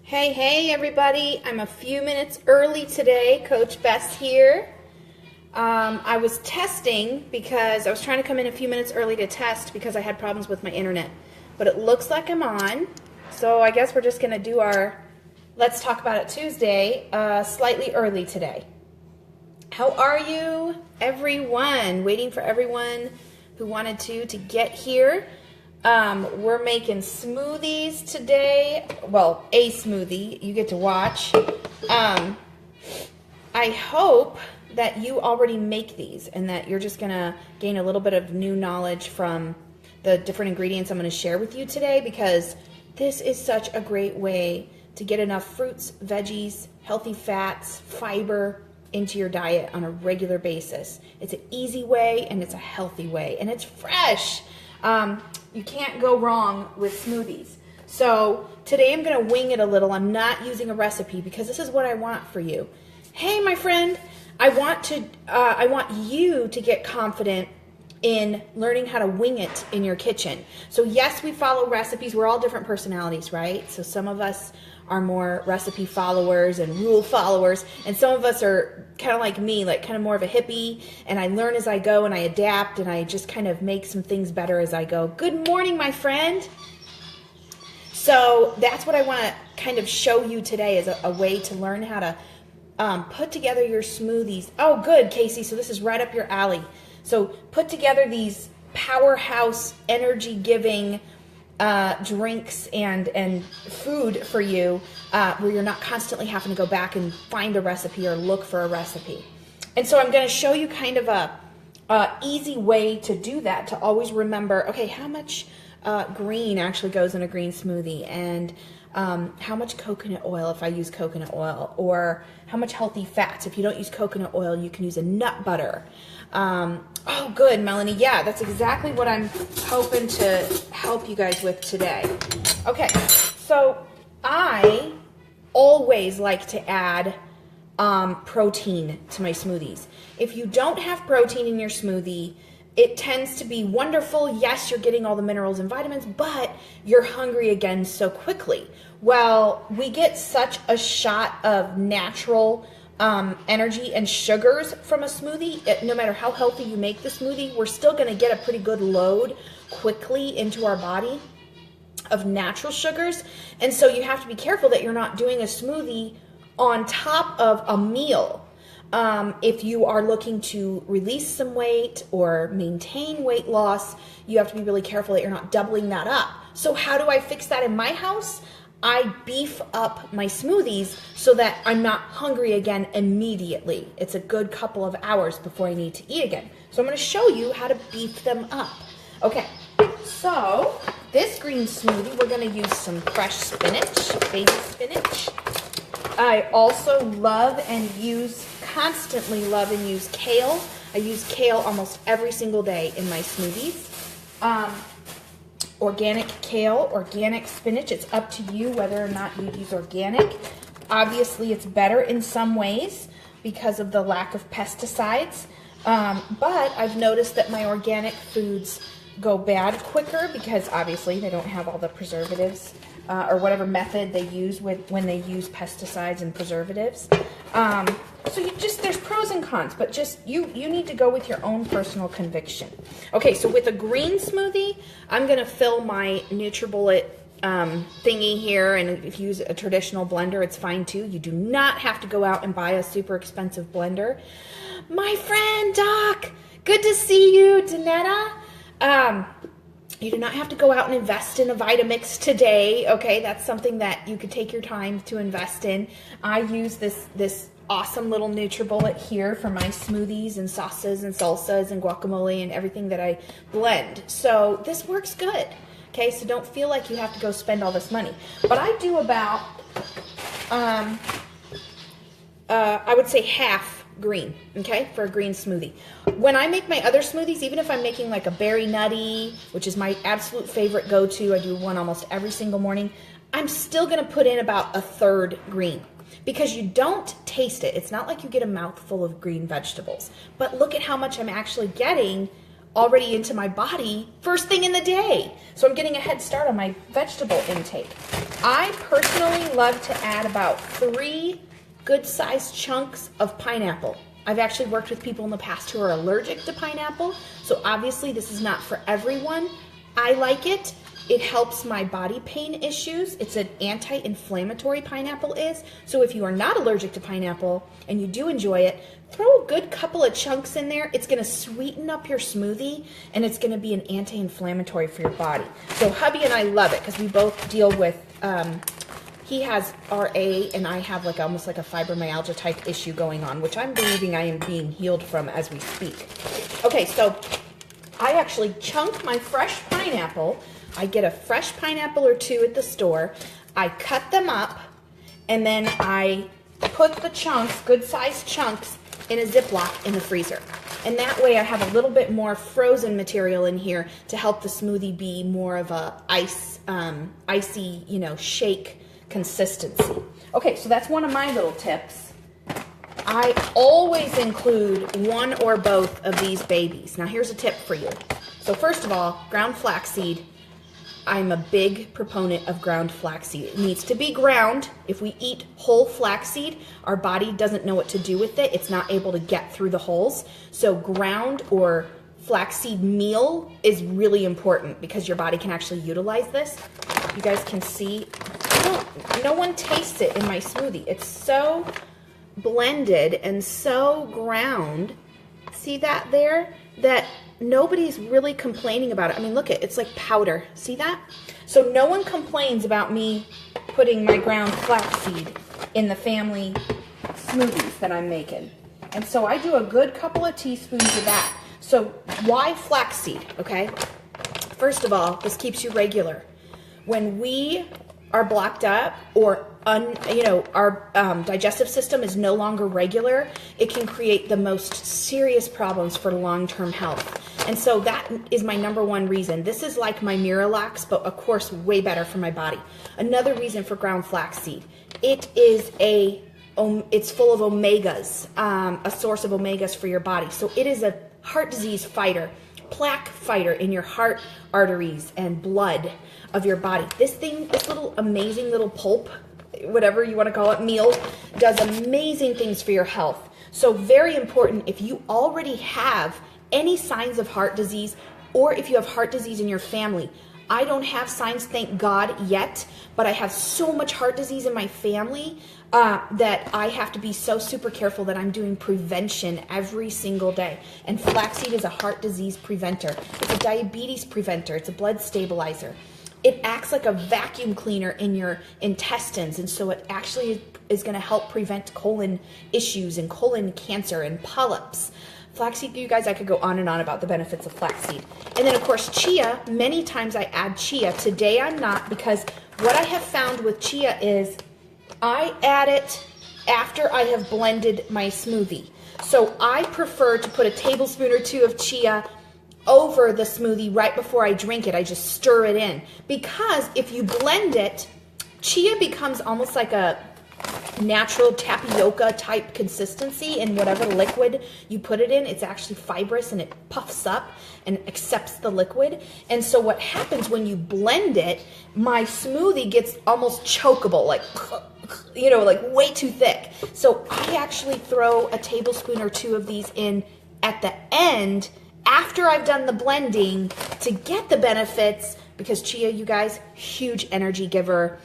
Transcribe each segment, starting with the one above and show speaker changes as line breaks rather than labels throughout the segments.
Hey everybody, I'm a few minutes early today. Coach Bess here. I was testing because I was trying to come in a few minutes early to test because I had problems with my internet. But it looks like I'm on, so I guess we're just going to do our Let's Talk About It Tuesday slightly early today. How are you, everyone? Waiting for everyone who wanted to get here. We're making smoothies today. Well, a smoothie you get to watch. I hope that you already make these and that you're just gonna gain a little bit of new knowledge from the different ingredients I'm gonna share with you today, because this is such a great way to get enough fruits, veggies, healthy fats, fiber into your diet on a regular basis. It's an easy way and it's a healthy way and it's fresh. You can't go wrong with smoothies. So today I'm going to wing it a little. I'm not using a recipe because this is what I want for you. Hey, my friend, I want you to get confident in learning how to wing it in your kitchen. So yes, we follow recipes. We're all different personalities, right? So some of us are more recipe followers and rule followers, and some of us are kind of like me, like kind of more of a hippie, and I learn as I go and I adapt and I just kind of make some things better as I go. Good morning, my friend. So that's what I want to kind of show you today, is a way to learn how to put together your smoothies. Oh, good, Casey. So this is right up your alley. So put together these powerhouse, energy-giving drinks and food for you, where you're not constantly having to go back and find a recipe or look for a recipe. And so I'm going to show you kind of a easy way to do that, to always remember, okay, how much green actually goes in a green smoothie, and how much coconut oil if I use coconut oil, or how much healthy fats. If you don't use coconut oil, you can use a nut butter. Oh, good, Melanie. Yeah, that's exactly what I'm hoping to help you guys with today. Okay, so I always like to add protein to my smoothies. If you don't have protein in your smoothie, it tends to be wonderful. Yes, you're getting all the minerals and vitamins, but you're hungry again so quickly. Well, we get such a shot of natural energy and sugars from a smoothie. No matter how healthy you make the smoothie, we're still going to get a pretty good load quickly into our body of natural sugars. And so you have to be careful that you're not doing a smoothie on top of a meal. If you are looking to release some weight or maintain weight loss, you have to be really careful that you're not doubling that up. So how do I fix that in my house? I beef up my smoothies so that I'm not hungry again immediately. It's a good couple of hours before I need to eat again. So I'm going to show you how to beef them up. Okay, so this green smoothie, we're going to use some fresh spinach, baby spinach. I also constantly love and use kale. I use kale almost every single day in my smoothies. Organic kale, organic spinach, it's up to you whether or not you use organic. Obviously, it's better in some ways because of the lack of pesticides, but I've noticed that my organic foods go bad quicker because obviously they don't have all the preservatives or whatever method they use when they use pesticides and preservatives. So there's pros and cons, but just you need to go with your own personal conviction. Okay, so with a green smoothie, I'm going to fill my NutriBullet thingy here, and if you use a traditional blender, it's fine too. You do not have to go out and buy a super expensive blender. My friend Doc, good to see you. Danetta, you do not have to go out and invest in a Vitamix today, okay? That's something that you could take your time to invest in. I use this awesome little NutriBullet here for my smoothies and sauces and salsas and guacamole and everything that I blend. So this works good, okay? So don't feel like you have to go spend all this money. But I do about, I would say half green, okay, for a green smoothie. When I make my other smoothies, even if I'm making like a berry nutty, which is my absolute favorite go-to, I do one almost every single morning, I'm still going to put in about a third green, because you don't taste it. It's not like you get a mouthful of green vegetables, but look at how much I'm actually getting already into my body first thing in the day. So I'm getting a head start on my vegetable intake. I personally love to add about 3 good-sized chunks of pineapple. I've actually worked with people in the past who are allergic to pineapple, so obviously this is not for everyone. I like it. It helps my body pain issues. It's an anti-inflammatory, pineapple is. So if you are not allergic to pineapple and you do enjoy it, throw a good couple of chunks in there. It's gonna sweeten up your smoothie and it's gonna be an anti-inflammatory for your body. So hubby and I love it because we both deal with, he has RA and I have like almost like a fibromyalgia type issue going on, which I'm believing I am being healed from as we speak. Okay, so I actually chunk my fresh pineapple. I get a fresh pineapple or 2 at the store. I cut them up and then I put the chunks, good sized chunks, in a Ziploc in the freezer. And that way I have a little bit more frozen material in here to help the smoothie be more of a icy, you know, shake consistency. Okay, so that's one of my little tips. I always include 1 or both of these babies. Now here's a tip for you. So first of all, ground flaxseed. I'm a big proponent of ground flaxseed. It needs to be ground. If we eat whole flaxseed, our body doesn't know what to do with it. It's not able to get through the holes. So ground or flaxseed meal is really important because your body can actually utilize this. You guys can see, no one tastes it in my smoothie. It's so blended and so ground. See that there? That nobody's really complaining about it. I mean, look it's like powder. See that? So no one complains about me putting my ground flaxseed in the family smoothies that I'm making. And so I do a good couple of teaspoons of that. So why flaxseed, okay? First of all, this keeps you regular. When we are blocked up or our digestive system is no longer regular, it can create the most serious problems for long-term health. And so that is my #1 reason. This is like my Miralax, but of course way better for my body. Another reason for ground flaxseed, it's full of omegas, a source of omegas for your body. So it is a heart disease fighter, plaque fighter in your heart arteries and blood of your body. This little amazing little pulp, whatever you want to call it, meal, does amazing things for your health. So very important if you already have any signs of heart disease or if you have heart disease in your family. I don't have signs, thank God, yet, but I have so much heart disease in my family that I have to be so super careful that I'm doing prevention every single day. And flaxseed is a heart disease preventer. It's a diabetes preventer. It's a blood stabilizer. It acts like a vacuum cleaner in your intestines, and so it actually is going to help prevent colon issues and colon cancer and polyps. Flaxseed, you guys, I could go on and on about the benefits of flaxseed. And then, of course, chia. Many times I add chia. Today I'm not, because what I have found with chia is I add it after I have blended my smoothie. So I prefer to put a tablespoon or 2 of chia over the smoothie right before I drink it. I just stir it in. Because if you blend it, chia becomes almost like a natural tapioca type consistency in whatever liquid you put it in. It's actually fibrous and it puffs up and accepts the liquid. And so what happens when you blend it, my smoothie gets almost chokeable, like, you know, like way too thick. So I actually throw a tablespoon or 2 of these in at the end after I've done the blending to get the benefits, because chia, you guys, huge energy giver.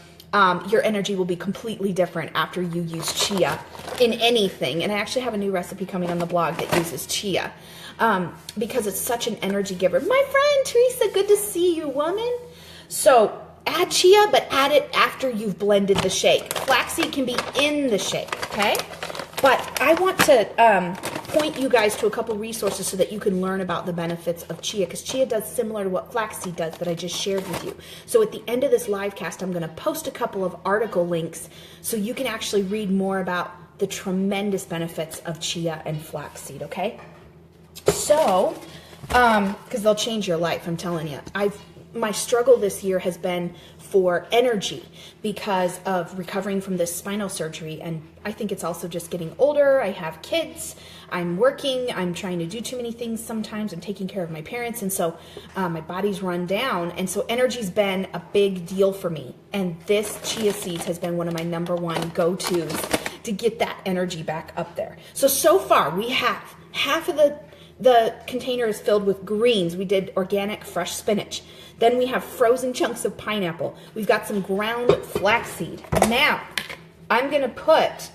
Your energy will be completely different after you use chia in anything. And I actually have a new recipe coming on the blog that uses chia because it's such an energy giver. My friend Teresa, good to see you, woman. So add chia, but add it after you've blended the shake. Flaxseed can be in the shake, okay? But I want to point you guys to a couple resources so that you can learn about the benefits of chia, because chia does similar to what flaxseed does that I just shared with you. So at the end of this live cast, I'm going to post a couple of article links so you can actually read more about the tremendous benefits of chia and flaxseed, okay? So, because they'll change your life, I'm telling you. my struggle this year has been for energy because of recovering from this spinal surgery. And I think it's also just getting older. I have kids. I'm working. I'm trying to do too many things sometimes. I'm taking care of my parents. And so my body's run down. And so energy's been a big deal for me. And this chia seeds has been one of my number one go-tos to get that energy back up there. So far we have half of the container is filled with greens. We did organic fresh spinach. Then we have frozen chunks of pineapple. We've got some ground flaxseed. Now, I'm gonna put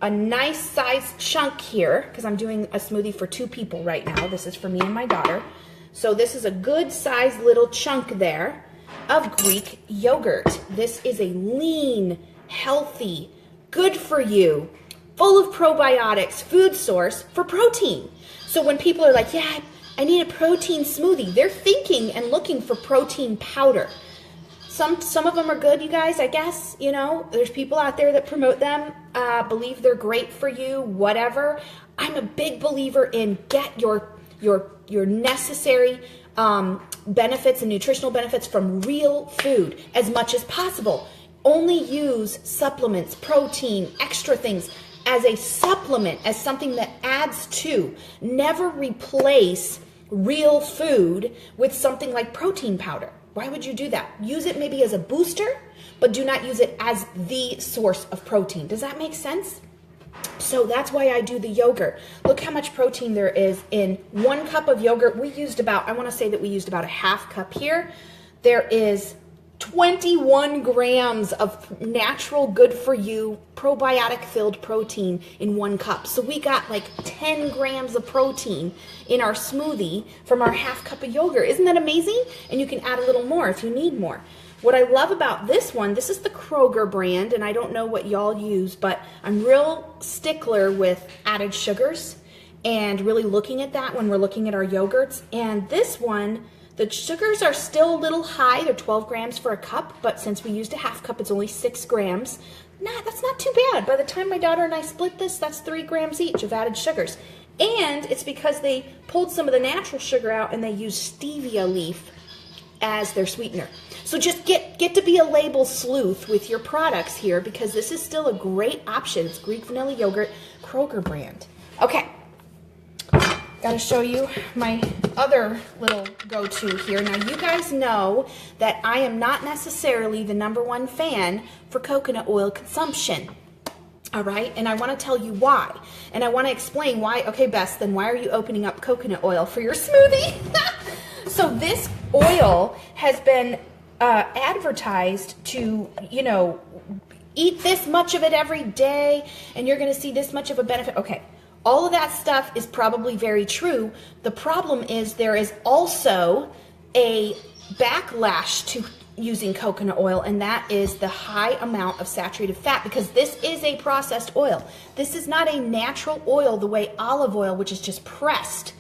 a nice sized chunk here because I'm doing a smoothie for 2 people right now. This is for me and my daughter. So this is a good sized little chunk there of Greek yogurt. This is a lean, healthy, good for you, full of probiotics food source for protein. So when people are like, yeah, I need a protein smoothie, they're thinking and looking for protein powder. Some of them are good, you guys, I guess. You know, there's people out there that promote them, believe they're great for you, whatever. I'm a big believer in get your necessary benefits and nutritional benefits from real food as much as possible. Only use supplements, protein, extra things as a supplement, as something that adds to. Never replace real food with something like protein powder. Why would you do that? Use it maybe as a booster, but do not use it as the source of protein. Does that make sense? So that's why I do the yogurt. Look how much protein there is in 1 cup of yogurt. We used about, I want to say that we used about a half cup here. There is 21 grams of natural, good for you, probiotic filled protein in 1 cup. So we got like 10 grams of protein in our smoothie from our half cup of yogurt. Isn't that amazing? And you can add a little more if you need more. What I love about this one, this is the Kroger brand, and I don't know what y'all use, but I'm real stickler with added sugars and really looking at that when we're looking at our yogurts. And this one, the sugars are still a little high. They're 12 grams for a cup, but since we used a half cup, it's only 6 grams. Nah, that's not too bad. By the time my daughter and I split this, that's 3 grams each of added sugars. And it's because they pulled some of the natural sugar out and they used stevia leaf as their sweetener. So just get to be a label sleuth with your products here because this is still a great option. It's Greek vanilla yogurt, Kroger brand. Okay. Got to show you my other little go-to here. Now, you guys know that I am not necessarily the #1 fan for coconut oil consumption. All right? And I want to tell you why. And I want to explain why. Okay, Bess, then why are you opening up coconut oil for your smoothie? So this oil has been advertised to, you know, eat this much of it every day and you're going to see this much of a benefit. Okay. All of that stuff is probably very true. The problem is there is also a backlash to using coconut oil, and that is the high amount of saturated fat because this is a processed oil. This is not a natural oil the way olive oil, which is just pressed,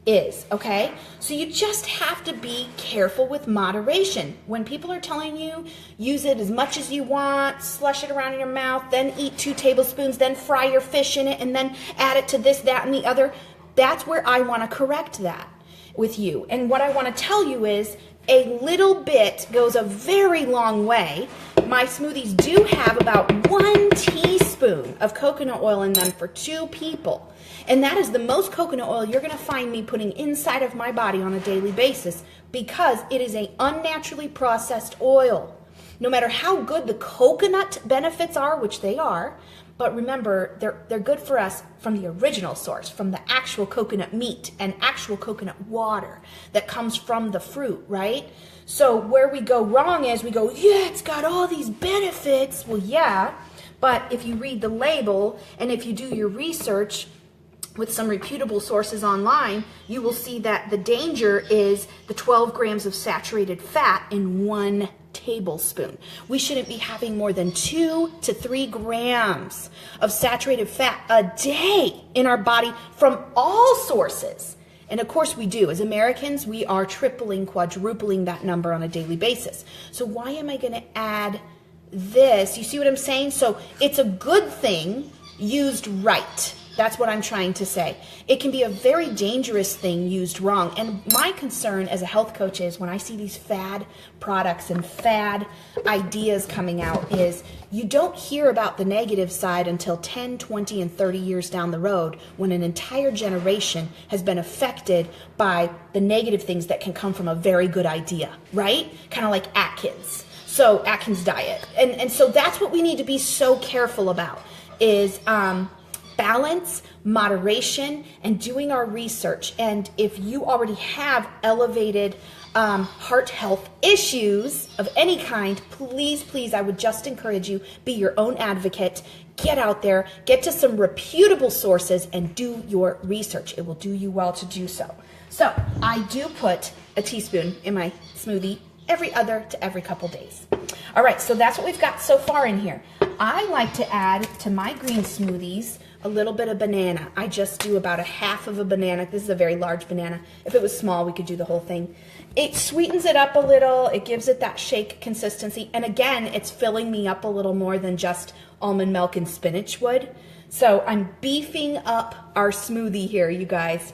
is, okay? So you just have to be careful with moderation. When people are telling you, use it as much as you want, slush it around in your mouth, then eat 2 tablespoons, then fry your fish in it, and then add it to this, that, and the other, that's where I want to correct that with you. And what I want to tell you is a little bit goes a very long way. My smoothies do have about 1 teaspoon of coconut oil in them for 2 people. And that is the most coconut oil you're going to find me putting inside of my body on a daily basis because it is an unnaturally processed oil. No matter how good the coconut benefits are, which they are, but remember, they're good for us from the original source, from the actual coconut meat and actual coconut water that comes from the fruit, right? So where we go wrong is we go, yeah, it's got all these benefits. Well, yeah, but if you read the label and if you do your research with some reputable sources online, you will see that the danger is the 12 grams of saturated fat in 1 tablespoon. We shouldn't be having more than 2 to 3 grams of saturated fat a day in our body from all sources. And of course we do. As Americans, we are tripling, quadrupling that number on a daily basis. So why am I going to add this? You see what I'm saying? So it's a good thing used right. That's what I'm trying to say. It can be a very dangerous thing used wrong. And my concern as a health coach is when I see these fad products and fad ideas coming out is you don't hear about the negative side until 10, 20, and 30 years down the road when an entire generation has been affected by the negative things that can come from a very good idea, right? Kind of like Atkins. So Atkins diet. And so that's what we need to be so careful about is balance, moderation, and doing our research. And if you already have elevated heart health issues of any kind, please, please, I would just encourage you, be your own advocate, get out there, get to some reputable sources, and do your research. It will do you well to do so. So I do put a teaspoon in my smoothie every other to every couple days. All right, so that's what we've got so far in here. I like to add to my green smoothies a little bit of banana. I just do about a half of a banana. This is a very large banana. If it was small, we could do the whole thing. It sweetens it up a little. It gives it that shake consistency. And again, it's filling me up a little more than just almond milk and spinach would. So I'm beefing up our smoothie here, you guys.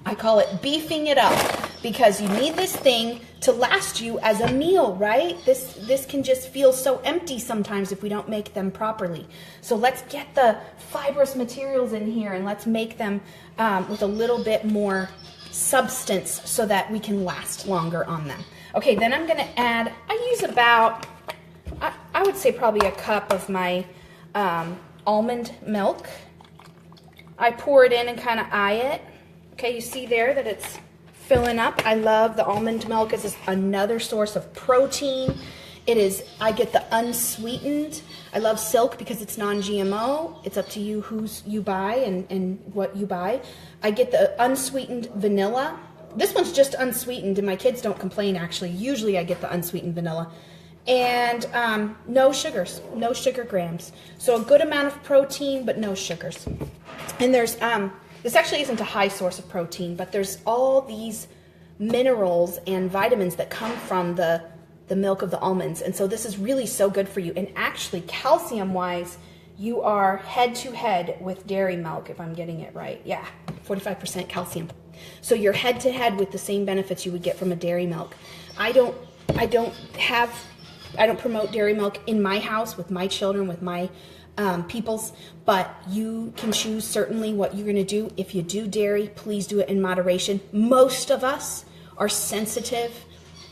I call it beefing it up because you need this thing to last you as a meal, right? This can just feel so empty sometimes if we don't make them properly. So let's get the fibrous materials in here and let's make them with a little bit more substance so that we can last longer on them. Okay, then I'm gonna add, I use about, I would say probably a cup of my almond milk. I pour it in and kind of eye it. Okay, you see there that it's filling up. I love the almond milk as another source of protein. It is, I get the unsweetened. I love Silk because it's non-GMO. It's up to you whose you buy and what you buy. I get the unsweetened vanilla. This one's just unsweetened and my kids don't complain actually. Usually I get the unsweetened vanilla. And no sugars, no sugar grams. So a good amount of protein, but no sugars. And there's, this actually isn't a high source of protein, but there's all these minerals and vitamins that come from the milk of the almonds. And so this is really so good for you. And actually, calcium-wise, you are head-to-head with dairy milk, if I'm getting it right. Yeah, 45% calcium. So you're head-to-head with the same benefits you would get from a dairy milk. I don't promote dairy milk in my house with my children, with my peoples, but you can choose certainly what you're going to do. If you do dairy, please do it in moderation. Most of us are sensitive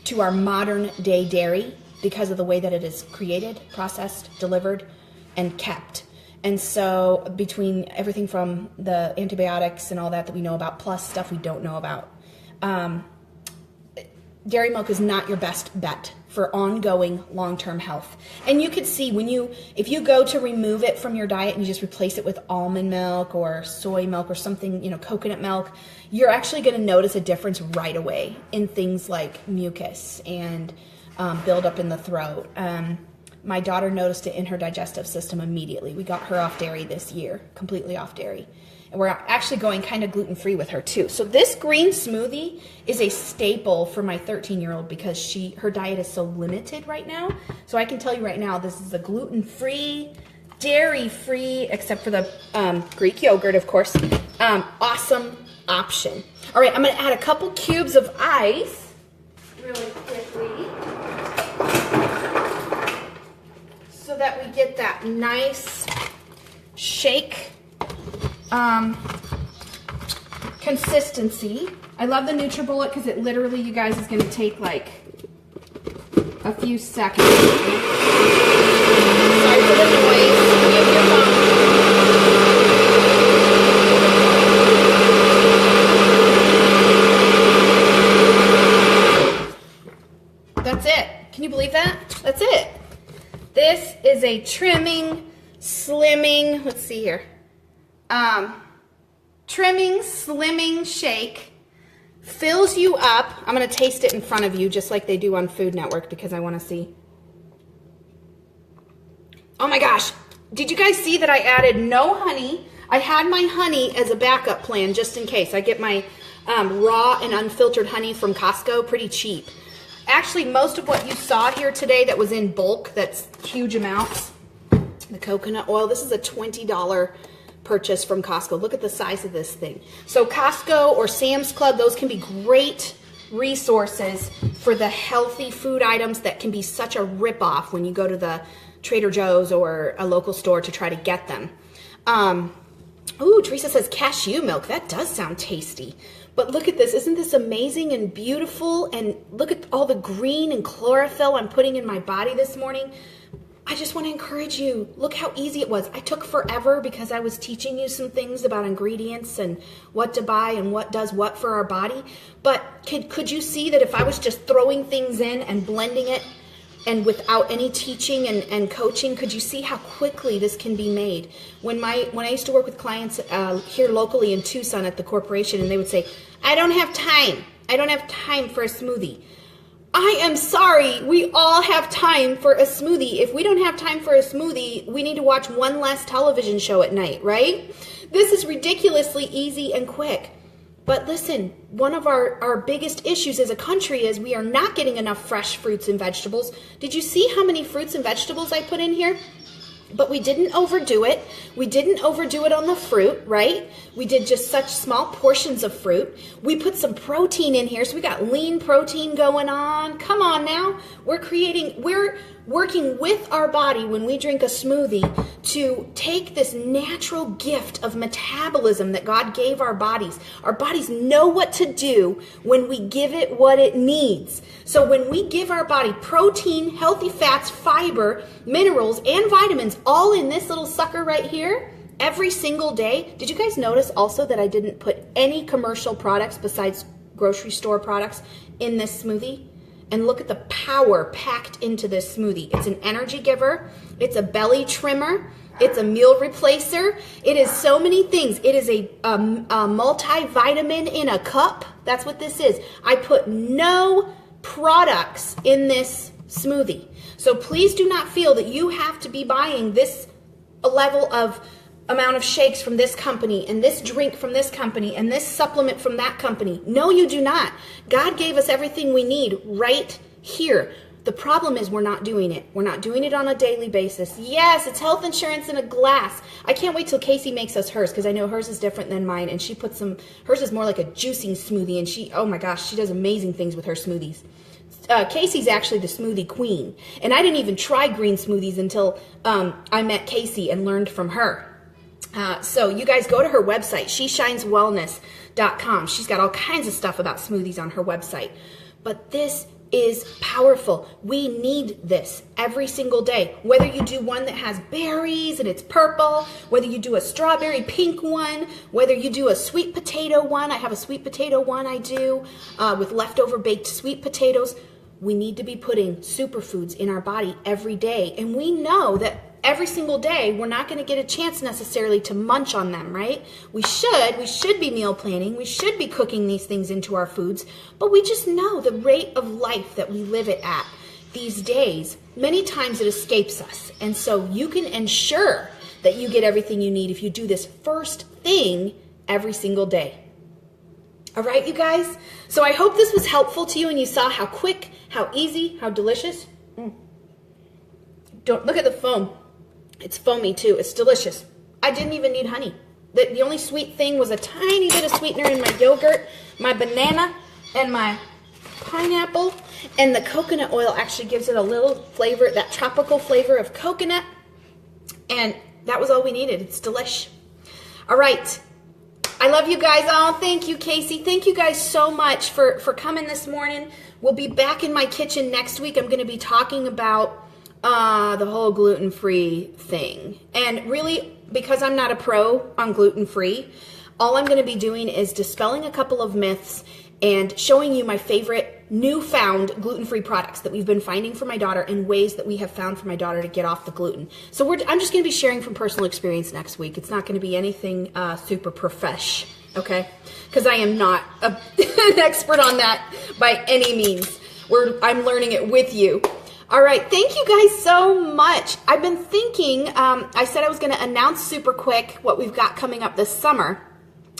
to our modern day dairy because of the way that it is created, processed, delivered, and kept. And so between everything from the antibiotics and all that we know about, plus stuff we don't know about, dairy milk is not your best bet for ongoing long-term health. And you could see if you go to remove it from your diet and you just replace it with almond milk or soy milk or something, coconut milk, you're actually going to notice a difference right away in things like mucus and buildup in the throat. My daughter noticed it in her digestive system immediately. We got her off dairy this year, completely off dairy. And we're actually going kind of gluten-free with her too. So this green smoothie is a staple for my 13-year-old because her diet is so limited right now. So I can tell you right now, this is a gluten-free, dairy-free, except for the Greek yogurt, of course, awesome option. All right, I'm gonna add a couple cubes of ice really quickly so that we get that nice shake consistency. I love the NutriBullet because it literally, you guys, is going to take like a few seconds. Sorry for the noise. Mute your phone. That's it. Can you believe that? That's it. This is a trimming, slimming, let's see here. Trimming, slimming shake, fills you up. I'm going to taste it in front of you just like they do on Food Network because I want to see. Oh my gosh, did you guys see that I added no honey? I had my honey as a backup plan just in case. I get my raw and unfiltered honey from Costco pretty cheap. Actually, most of what you saw here today that was in bulk, that's huge amounts, the coconut oil, this is a $20 purchase from Costco. Look at the size of this thing. So Costco or Sam's Club, those can be great resources for the healthy food items that can be such a ripoff when you go to the Trader Joe's or a local store to try to get them. Ooh, Teresa says cashew milk. That does sound tasty. But look at this. Isn't this amazing and beautiful? And look at all the green and chlorophyll I'm putting in my body this morning. I just want to encourage you. Look how easy it was. I took forever because I was teaching you some things about ingredients and what to buy and what does what for our body. But could you see that if I was just throwing things in and blending it and without any teaching and coaching, could you see how quickly this can be made? When I used to work with clients here locally in Tucson at the corporation, and they would say, I don't have time. I don't have time for a smoothie. I am sorry, we all have time for a smoothie. If we don't have time for a smoothie, we need to watch one less television show at night, right? This is ridiculously easy and quick. But listen, one of our biggest issues as a country is we are not getting enough fresh fruits and vegetables. Did you see how many fruits and vegetables I put in here? But we didn't overdo it. We didn't overdo it on the fruit, right? We did just such small portions of fruit. We put some protein in here, so we got lean protein going on. Come on now. We're working with our body when we drink a smoothie to take this natural gift of metabolism that God gave our bodies. Our bodies know what to do when we give it what it needs. So when we give our body protein, healthy fats, fiber, minerals, and vitamins all in this little sucker right here, every single day. Did you guys notice also that I didn't put any commercial products besides grocery store products in this smoothie? And look at the power packed into this smoothie. It's an energy giver. It's a belly trimmer. It's a meal replacer. It is so many things. It is a multivitamin in a cup. That's what this is. I put no products in this smoothie. So please do not feel that you have to be buying this level of amount of shakes from this company and this drink from this company and this supplement from that company. No, you do not. God gave us everything we need right here. The problem is we're not doing it. We're not doing it on a daily basis. Yes, it's health insurance in a glass. I can't wait till Casey makes us hers because I know hers is different than mine, and she puts hers is more like a juicing smoothie, and oh my gosh, she does amazing things with her smoothies. Casey's actually the smoothie queen, and I didn't even try green smoothies until I met Casey and learned from her. So you guys go to her website, sheshineswellness.com. She's got all kinds of stuff about smoothies on her website. But this is powerful. We need this every single day. Whether you do one that has berries and it's purple, whether you do a strawberry pink one, whether you do a sweet potato one. I have a sweet potato one I do with leftover baked sweet potatoes. We need to be putting superfoods in our body every day. And we know that every single day, we're not going to get a chance necessarily to munch on them, right? We should be meal planning. We should be cooking these things into our foods, but we just know the rate of life that we live it at these days. Many times it escapes us. And so you can ensure that you get everything you need if you do this first thing every single day. All right, you guys? So I hope this was helpful to you and you saw how quick, how easy, how delicious. Don't look at the foam. It's foamy too. It's delicious. I didn't even need honey. The only sweet thing was a tiny bit of sweetener in my yogurt, my banana, and my pineapple. And the coconut oil actually gives it a little flavor, that tropical flavor of coconut. And that was all we needed. It's delish. All right. I love you guys. Oh, thank you, Casey. Thank you guys so much for coming this morning. We'll be back in my kitchen next week. I'm going to be talking about the whole gluten-free thing. And really, because I'm not a pro on gluten-free, all I'm going to be doing is dispelling a couple of myths and showing you my favorite newfound gluten-free products that we've been finding for my daughter and ways that we have found for my daughter to get off the gluten. So I'm just going to be sharing from personal experience next week. It's not going to be anything super profesh, okay? Because I am not an expert on that by any means. I'm learning it with you. All right, thank you guys so much. I've been thinking, I said I was going to announce super quick what we've got coming up this summer.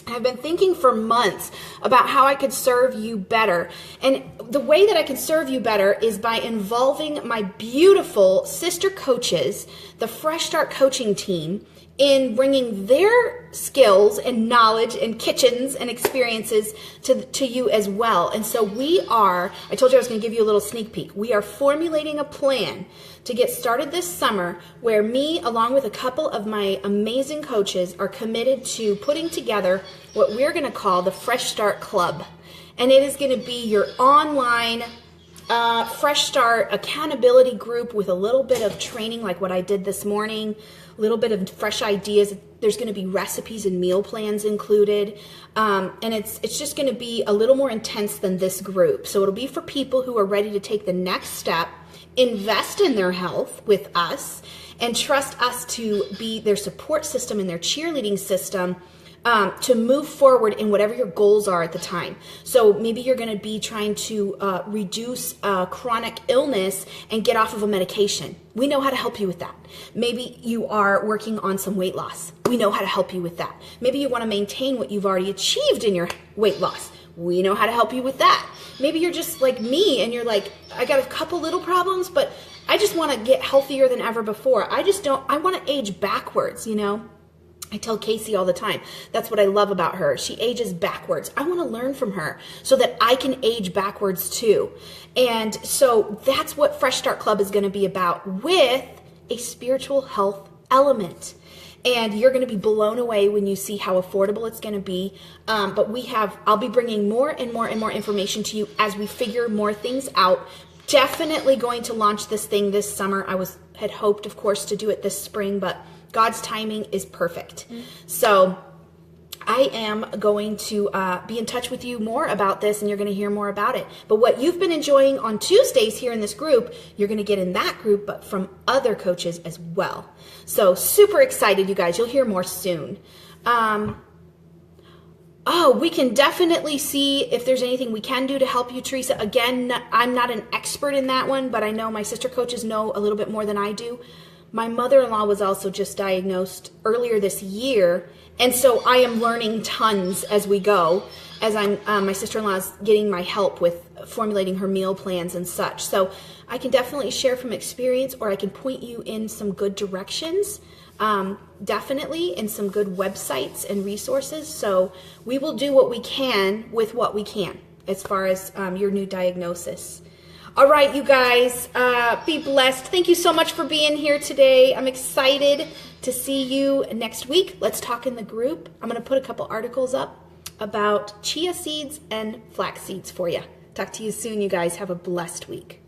I've been thinking for months about how I could serve you better. And the way that I can serve you better is by involving my beautiful sister coaches, the Fresh Start coaching team, in bringing their skills and knowledge and kitchens and experiences to you as well. And so I told you I was going to give you a little sneak peek. We are formulating a plan to get started this summer where me, along with a couple of my amazing coaches, are committed to putting together what we're going to call the Fresh Start Club. And it is going to be your online Fresh Start accountability group with a little bit of training like what I did this morning, a little bit of fresh ideas. There's going to be recipes and meal plans included. And it's just going to be a little more intense than this group. So it'll be for people who are ready to take the next step, invest in their health with us, and trust us to be their support system and their cheerleading system to move forward in whatever your goals are at the time. So maybe you're going to be trying to reduce chronic illness and get off of a medication. We know how to help you with that. Maybe you are working on some weight loss. We know how to help you with that. Maybe you want to maintain what you've already achieved in your weight loss. We know how to help you with that. Maybe you're just like me and you're like, I got a couple little problems, but I just want to get healthier than ever before. I want to age backwards, you know? I tell Casey all the time, that's what I love about her. She ages backwards. I want to learn from her so that I can age backwards too. And so that's what Fresh Start Club is going to be about, with a spiritual health element. And you're going to be blown away when you see how affordable it's going to be. But I'll be bringing more and more and more information to you as we figure more things out. Definitely going to launch this thing this summer. I had hoped, of course, to do it this spring, but God's timing is perfect. So I am going to be in touch with you more about this, and you're going to hear more about it. But what you've been enjoying on Tuesdays here in this group, you're going to get in that group, but from other coaches as well. So super excited, you guys. You'll hear more soon. We can definitely see if there's anything we can do to help you, Teresa. Again, I'm not an expert in that one, but I know my sister coaches know a little bit more than I do. My mother-in-law was also just diagnosed earlier this year, and so I am learning tons as we go, as my sister-in-law is getting my help with formulating her meal plans and such. So I can definitely share from experience, or I can point you in some good directions, definitely in some good websites and resources. So we will do what we can with what we can as far as your new diagnosis. All right, you guys, be blessed. Thank you so much for being here today. I'm excited to see you next week. Let's talk in the group. I'm going to put a couple articles up about chia seeds and flax seeds for you. Talk to you soon, you guys. Have a blessed week.